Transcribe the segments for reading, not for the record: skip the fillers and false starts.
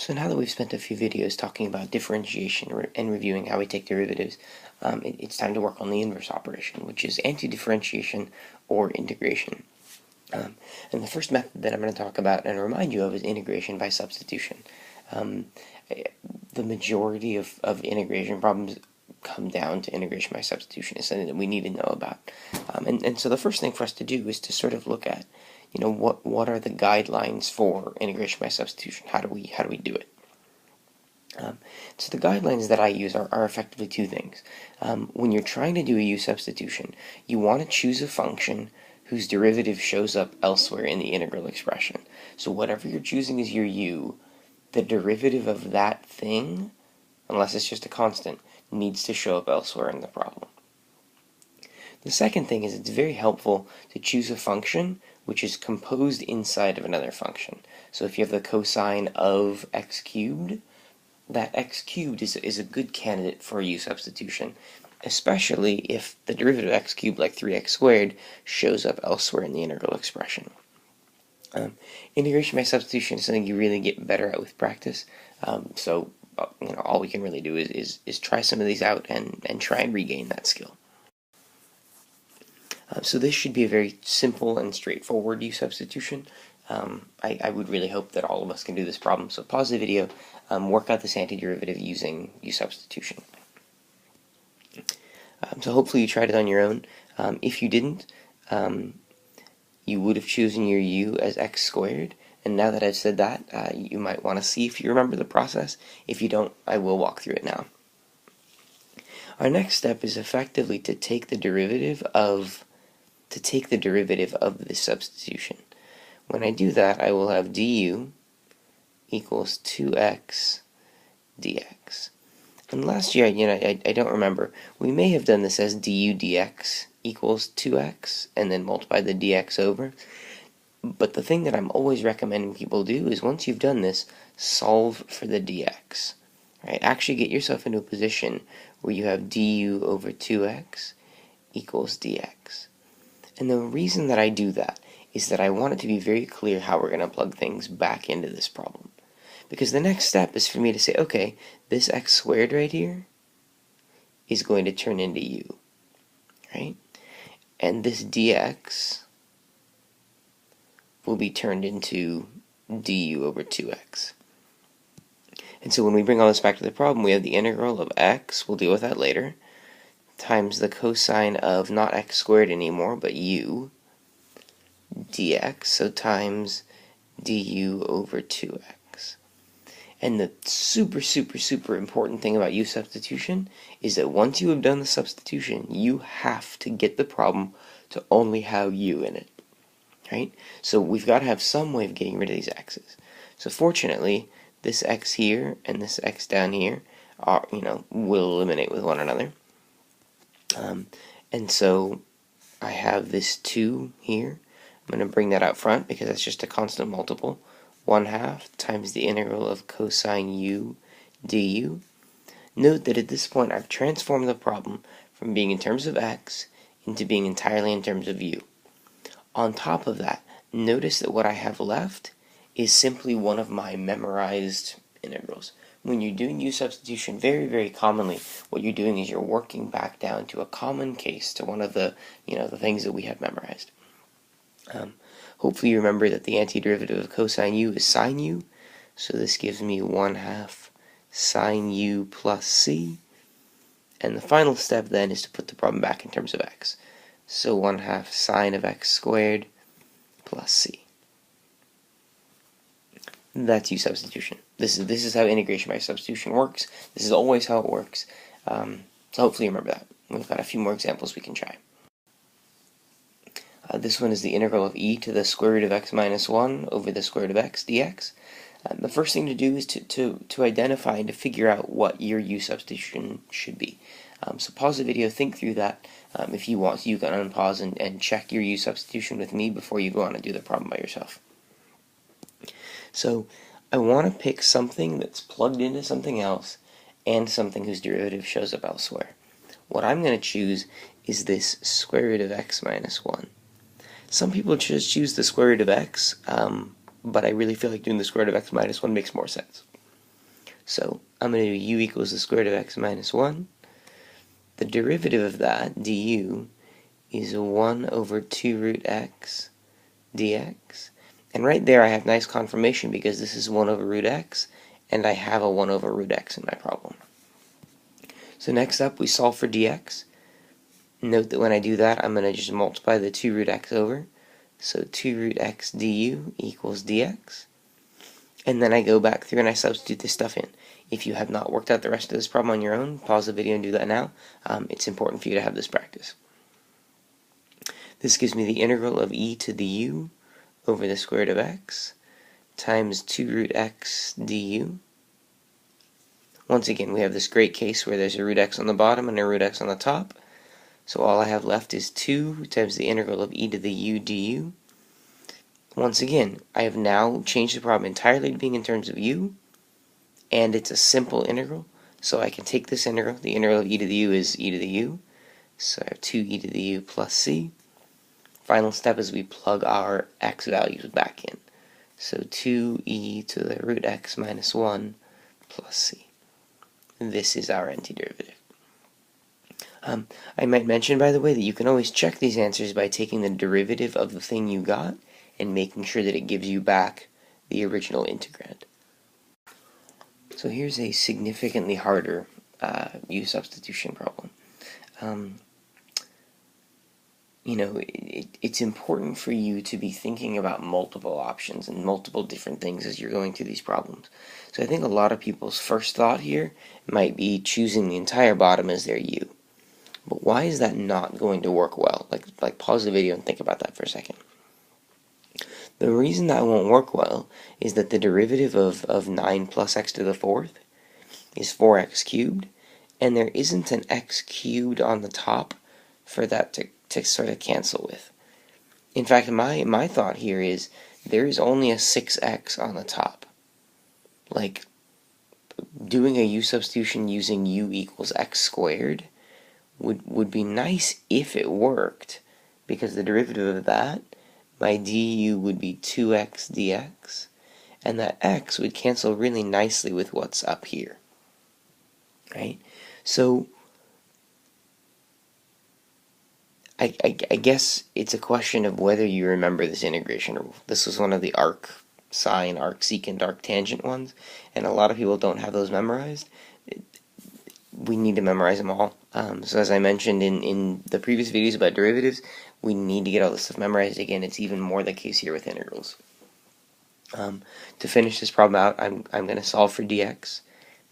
So now that we've spent a few videos talking about differentiation and reviewing how we take derivatives, it's time to work on the inverse operation, which is anti-differentiation or integration. And the first method that I'm going to talk about and remind you of is integration by substitution. The majority of integration problems come down to integration by substitution. Is something that we need to know about. And so the first thing for us to do is to sort of look at, what are the guidelines for integration by substitution? How do we do it? So the guidelines that I use are effectively two things. When you're trying to do a u substitution, you want to choose a function whose derivative shows up elsewhere in the integral expression. So whatever you're choosing as your u, the derivative of that thing, unless it's just a constant, needs to show up elsewhere in the problem. The second thing is it's very helpful to choose a function which is composed inside of another function. So if you have the cosine of x cubed, that x cubed is a good candidate for a u substitution, especially if the derivative of x cubed, like 3x squared, shows up elsewhere in the integral expression. Integration by substitution is something you really get better at with practice. So all we can really do is try some of these out and try and regain that skill. So this should be a very simple and straightforward u substitution. I would really hope that all of us can do this problem. So pause the video, work out this antiderivative using u substitution. So hopefully you tried it on your own. If you didn't, you would have chosen your u as x squared. And now that I've said that, you might want to see if you remember the process. If you don't, I will walk through it now. Our next step is effectively to take the derivative of this substitution. When I do that, I will have du equals 2x dx. And last year, I don't remember, we may have done this as du dx equals 2x and then multiply the dx over. But the thing that I'm always recommending people do is once you've done this, solve for the dx. Right? Actually get yourself into a position where you have du over 2x equals dx. And the reason that I do that is that I want it to be very clear how we're going to plug things back into this problem. Because the next step is for me to say, okay, this x squared right here is going to turn into u, right? And this dx will be turned into du over 2x. And so when we bring all this back to the problem, we have the integral of x, we'll deal with that later, times the cosine of not x squared anymore, but u dx, so times du over 2x. And the super important thing about u substitution is that once you have done the substitution, you have to get the problem to only have u in it. Right? So we've got to have some way of getting rid of these x's. So fortunately, this x here and this x down here are, will eliminate with one another. And so I have this 2 here. I'm going to bring that out front because that's just a constant multiple. 1/2 times the integral of cosine u du. Note that at this point I've transformed the problem from being in terms of x into being entirely in terms of u. On top of that, notice that what I have left is simply one of my memorized integrals. When you're doing u substitution, very commonly, what you're doing is you're working back down to a common case, to one of the, the things that we have memorized. Hopefully you remember that the antiderivative of cosine u is sine u, so this gives me 1/2 sine u plus c, and the final step then is to put the problem back in terms of x. So 1/2 sine of x squared plus c. That's u substitution. This is how integration by substitution works. This is always how it works. So hopefully you remember that. We've got a few more examples we can try. This one is the integral of e to the square root of x minus 1 over the square root of x dx. The first thing to do is to identify and to figure out what your u substitution should be. So pause the video, think through that. If you want, you can unpause and check your u substitution with me before you go on and do the problem by yourself. So I want to pick something that's plugged into something else and something whose derivative shows up elsewhere. What I'm going to choose is this square root of x minus 1. Some people just choose the square root of x, but I really feel like doing the square root of x minus 1 makes more sense. So I'm going to do u equals the square root of x minus 1. The derivative of that, du, is 1 over 2 root x dx. And right there I have nice confirmation because this is 1 over root x, and I have a 1 over root x in my problem. So next up, we solve for dx. Note that when I do that, I'm going to just multiply the 2 root x over. So 2 root x du equals dx. And then I go back through and I substitute this stuff in. If you have not worked out the rest of this problem on your own, pause the video and do that now. It's important for you to have this practice. This gives me the integral of e to the u over the square root of x times 2 root x du. Once again, we have this great case where there's a root x on the bottom and a root x on the top. So all I have left is 2 times the integral of e to the u du. Once again, I have now changed the problem entirely to being in terms of u, and it's a simple integral, so I can take this integral. The integral of e to the u is e to the u, so I have 2e to the u plus c. Final step is we plug our x values back in. So 2e to the root x minus 1 plus c. This is our antiderivative. I might mention, by the way, that you can always check these answers by taking the derivative of the thing you got and making sure that it gives you back the original integrand. So here's a significantly harder u substitution problem. It's important for you to be thinking about multiple options and multiple different things as you're going through these problems. So I think a lot of people's first thought here might be choosing the entire bottom as their u. But why is that not going to work well? Like pause the video and think about that for a second. The reason that won't work well is that the derivative of 9 plus x to the 4th is 4x cubed, and there isn't an x cubed on the top for that to sort of cancel with. In fact, my thought here is there is only a 6x on the top. Like, doing a u substitution using u equals x squared would be nice if it worked, because the derivative of that, my du would be 2x dx, and that x would cancel really nicely with what's up here, right? So I guess it's a question of whether you remember this integration rule. This was one of the arc sine, arc secant, arc tangent ones, and a lot of people don't have those memorized. We need to memorize them all. So as I mentioned in the previous videos about derivatives, we need to get all this stuff memorized. Again, it's even more the case here with integrals. To finish this problem out, I'm going to solve for dx.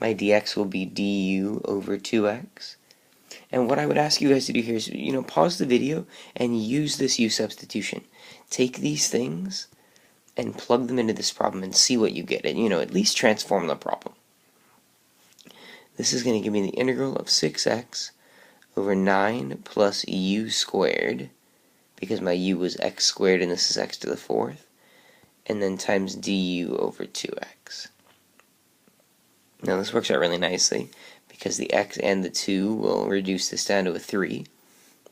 My dx will be du over 2x. And what I would ask you guys to do here is, pause the video and use this u substitution. Take these things and plug them into this problem and see what you get. And, at least transform the problem. This is going to give me the integral of 6x over 9 plus u squared, because my u was x squared and this is x to the 4th, and then times du over 2x. Now this works out really nicely, because the x and the 2 will reduce this down to a 3,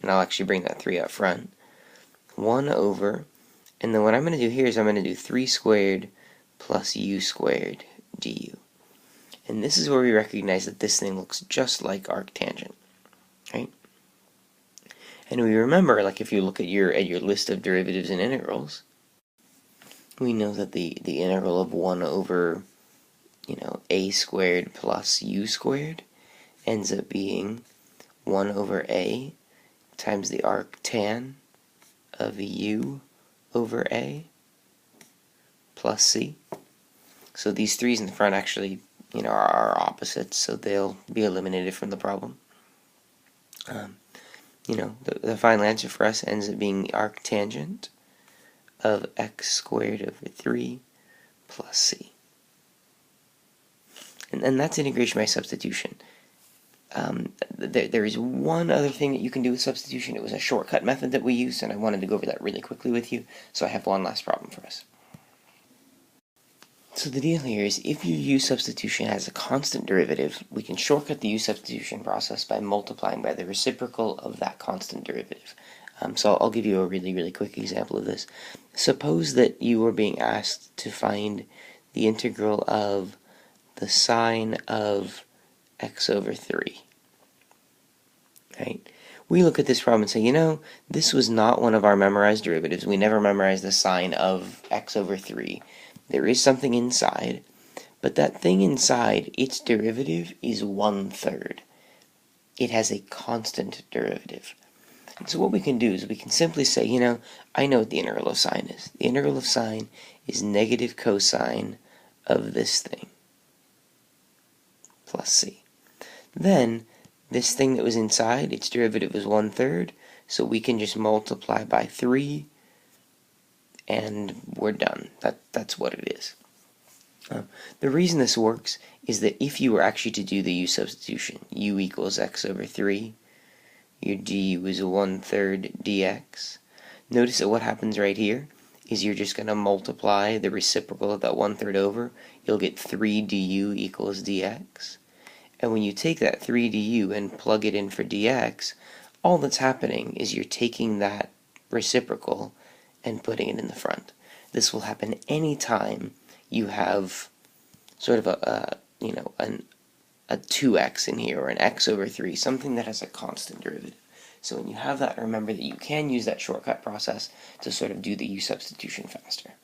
and I'll actually bring that 3 up front. 1 over, and then what I'm going to do here is I'm going to do 3 squared plus u squared du. And this is where we recognize that this thing looks just like arctangent, right? And we remember, like if you look at your list of derivatives and integrals, we know that the integral of 1 over, a squared plus u squared ends up being 1 over a times the arctan of u over a plus c. So these 3's in the front actually are opposites, so they'll be eliminated from the problem. The final answer for us ends up being the arctangent of x squared over 3 plus c. And that's integration by substitution. There is one other thing that you can do with substitution. It was a shortcut method that we used, and I wanted to go over that really quickly with you, so I have one last problem for us. So the deal here is, if your u substitution has a constant derivative, we can shortcut the u substitution process by multiplying by the reciprocal of that constant derivative. So I'll give you a really, really quick example of this. Suppose that you were being asked to find the integral of the sine of x over 3. Right? We look at this problem and say, you know, this was not one of our memorized derivatives. We never memorized the sine of x over 3. There is something inside, but that thing inside, its derivative is 1/3. It has a constant derivative. And so what we can do is we can simply say, you know, I know what the integral of sine is. The integral of sine is negative cosine of this thing plus c. Then, this thing that was inside, its derivative is 1/3, so we can just multiply by 3, and we're done. That's what it is. The reason this works is that if you were actually to do the u substitution, u equals x over 3, your du is 1/3 dx. Notice that what happens right here is you're just going to multiply the reciprocal of that 1/3 over. You'll get 3 du equals dx. And when you take that 3 du and plug it in for dx, all that's happening is you're taking that reciprocal and putting it in the front. This will happen any time you have sort of a 2x in here, or an x over 3, something that has a constant derivative. So when you have that, remember that you can use that shortcut process to sort of do the u substitution faster.